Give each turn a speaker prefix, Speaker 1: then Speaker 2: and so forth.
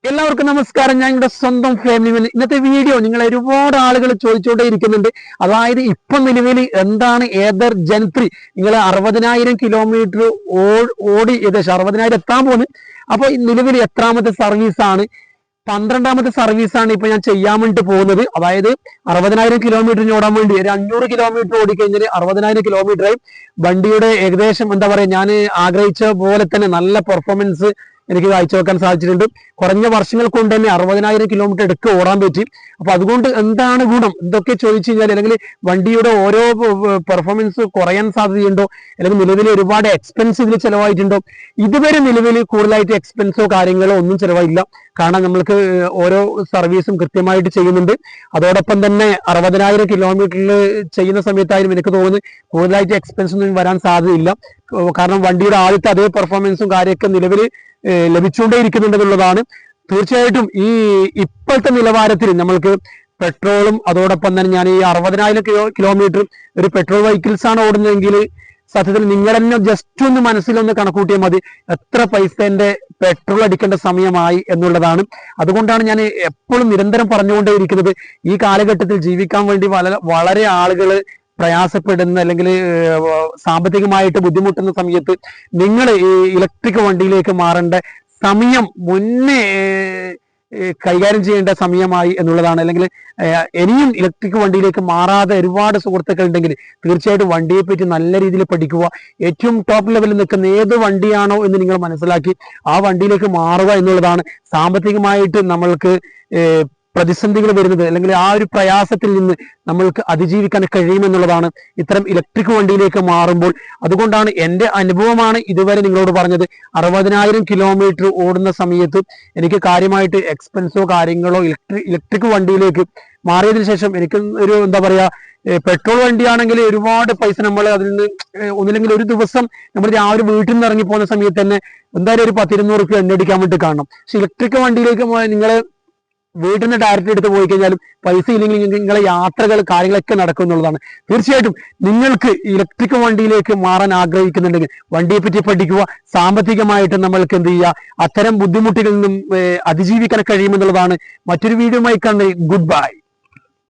Speaker 1: എല്ലാവർക്കും നമസ്കാരം. ഞാൻ നിങ്ങളുടെ സ്വന്തം ഫാമിലി. ഇന്നത്തെ വീഡിയോ നിങ്ങൾ ഒരുപാട് ആളുകൾ ചോദിച്ചുകൊണ്ടേ ഇരിക്കുന്നുണ്ട്. അതായത് ഇപ്പൊ നിലവിൽ എന്താണ് ഏതർ ജൻ 3 നിങ്ങൾ 60,000 കിലോമീറ്റർ ഓടി ഏകദേശം 60,000 എത്താൻ പോകുന്നു. അപ്പൊ നിലവിൽ എത്രാമത്തെ സർവീസാണ്? 12ാമത്തെ സർവീസാണ് ഇപ്പൊ ഞാൻ ചെയ്യാൻ വേണ്ടി പോകുന്നത്. അതായത് 60,000 കിലോമീറ്ററിന് ഓടാൻ വേണ്ടി ഒരു 500 കിലോമീറ്റർ ഓടിക്കഴിഞ്ഞാൽ 60,000 കിലോമീറ്ററായി. വണ്ടിയുടെ ഏകദേശം എന്താ പറയാ, ഞാൻ ആഗ്രഹിച്ച പോലെ തന്നെ നല്ല പെർഫോമൻസ് എനിക്ക് കാഴ്ചവെക്കാൻ സാധിച്ചിട്ടുണ്ട്. കുറഞ്ഞ വർഷങ്ങൾ കൊണ്ട് തന്നെ 60,000 കിലോമീറ്റർ എടുക്കുക ഓടാൻ പറ്റി. അപ്പൊ അതുകൊണ്ട് എന്താണ് ഗുണം ഇതൊക്കെ ചോദിച്ചു കഴിഞ്ഞാൽ, അല്ലെങ്കിൽ വണ്ടിയുടെ ഓരോ പെർഫോമൻസ് കുറയാൻ സാധ്യതയുണ്ടോ, അല്ലെങ്കിൽ നിലവിൽ ഒരുപാട് എക്സ്പെൻസ് ഇതിൽ ചിലവായിട്ടുണ്ടോ? ഇതുവരെ നിലവിൽ കൂടുതലായിട്ട് എക്സ്പെൻസോ കാര്യങ്ങളോ ഒന്നും ചിലവായില്ല. കാരണം നമ്മൾക്ക് ഓരോ സർവീസും കൃത്യമായിട്ട് ചെയ്യുന്നുണ്ട്. അതോടൊപ്പം തന്നെ 60,000 കിലോമീറ്ററിൽ ചെയ്യുന്ന സമയത്തായാലും എനിക്ക് തോന്നുന്നു കൂടുതലായിട്ട് എക്സ്പെൻസ് ഒന്നും വരാൻ സാധ്യതയില്ല. കാരണം വണ്ടിയുടെ ആദ്യത്തെ അതേ പെർഫോമൻസും കാര്യമൊക്കെ നിലവിൽ ലഭിച്ചുകൊണ്ടേയിരിക്കുന്നുണ്ടെന്നുള്ളതാണ്. തീർച്ചയായിട്ടും ഈ ഇപ്പോഴത്തെ നിലവാരത്തിൽ നമ്മൾക്ക് പെട്രോളും അതോടൊപ്പം തന്നെ ഞാൻ ഈ 60,000 കിലോമീറ്റർ ഒരു പെട്രോൾ വെഹിക്കിൾസ് ആണ് ഓടുന്നതെങ്കിൽ സത്യത്തിൽ നിങ്ങൾ തന്നെ ജസ്റ്റ് ഒന്ന് മനസ്സിലൊന്ന് കണക്കൂട്ടിയാൽ മതി എത്ര പൈസന്റെ പെട്രോൾ അടിക്കേണ്ട സമയമായി എന്നുള്ളതാണ്. അതുകൊണ്ടാണ് ഞാൻ എപ്പോഴും നിരന്തരം പറഞ്ഞുകൊണ്ടേയിരിക്കുന്നത്, ഈ കാലഘട്ടത്തിൽ ജീവിക്കാൻ വേണ്ടി വളരെ ആളുകൾ പ്രയാസപ്പെടുന്ന അല്ലെങ്കിൽ സാമ്പത്തികമായിട്ട് ബുദ്ധിമുട്ടുന്ന സമയത്ത് നിങ്ങൾ ഈ ഇലക്ട്രിക് വണ്ടിയിലേക്ക് മാറേണ്ട സമയം മുന്നേ കൈകാര്യം ചെയ്യേണ്ട സമയമായി എന്നുള്ളതാണ്. അല്ലെങ്കിൽ ഇനിയും ഇലക്ട്രിക് വണ്ടിയിലേക്ക് മാറാതെ ഒരുപാട് സുഹൃത്തുക്കൾ ഉണ്ടെങ്കിൽ തീർച്ചയായിട്ടും വണ്ടിയെ പറ്റി നല്ല രീതിയിൽ പഠിക്കുക. ഏറ്റവും ടോപ്പ് ലെവലിൽ നിൽക്കുന്ന ഏത് വണ്ടിയാണോ എന്ന് നിങ്ങൾ മനസ്സിലാക്കി ആ വണ്ടിയിലേക്ക് മാറുക എന്നുള്ളതാണ്. സാമ്പത്തികമായിട്ട് നമ്മൾക്ക് പ്രതിസന്ധികൾ വരുന്നത് അല്ലെങ്കിൽ ആ ഒരു പ്രയാസത്തിൽ നിന്ന് നമ്മൾക്ക് അതിജീവിക്കാൻ കഴിയുമെന്നുള്ളതാണ് ഇത്തരം ഇലക്ട്രിക് വണ്ടിയിലേക്ക് മാറുമ്പോൾ. അതുകൊണ്ടാണ് എൻ്റെ അനുഭവമാണ് ഇതുവരെ നിങ്ങളോട് പറഞ്ഞത്. 60,000 കിലോമീറ്റർ ഓടുന്ന സമയത്ത് എനിക്ക് കാര്യമായിട്ട് എക്സ്പെൻസോ കാര്യങ്ങളോ ഇലക്ട്രിക് വണ്ടിയിലേക്ക് മാറിയതിനു ശേഷം എനിക്ക് ഒരു എന്താ പറയാ, പെട്രോൾ വണ്ടിയാണെങ്കിൽ ഒരുപാട് പൈസ നമ്മൾ അതിൽ നിന്ന് ഒന്നില്ലെങ്കിൽ ഒരു ദിവസം നമ്മൾ രാവിലെ വീട്ടിൽ നിന്ന് ഇറങ്ങി പോകുന്ന സമയത്ത് തന്നെ എന്തായാലും ഒരു 10-200 രൂപ എണ്ണ അടിക്കാൻ വേണ്ടി കാണണം. പക്ഷെ ഇലക്ട്രിക് വണ്ടിയിലേക്ക് നിങ്ങൾ വീട്ടിൽ നിന്ന് ഡയറക്റ്റ് എടുത്ത് പോയി കഴിഞ്ഞാലും പൈസ ഇല്ലെങ്കിൽ നിങ്ങളെ യാത്രകൾ കാര്യങ്ങളൊക്കെ നടക്കും എന്നുള്ളതാണ്. തീർച്ചയായിട്ടും നിങ്ങൾക്ക് ഇലക്ട്രിക് വണ്ടിയിലേക്ക് മാറാൻ ആഗ്രഹിക്കുന്നുണ്ടെങ്കിൽ വണ്ടിയെ പറ്റി പഠിക്കുക. സാമ്പത്തികമായിട്ട് നമ്മൾക്ക് എന്ത് ചെയ്യുക, അത്തരം ബുദ്ധിമുട്ടുകളിൽ നിന്നും അതിജീവിക്കാൻ കഴിയുമെന്നുള്ളതാണ്. മറ്റൊരു വീഡിയോയുമായി കണ്ട് ഗുഡ് ബൈ.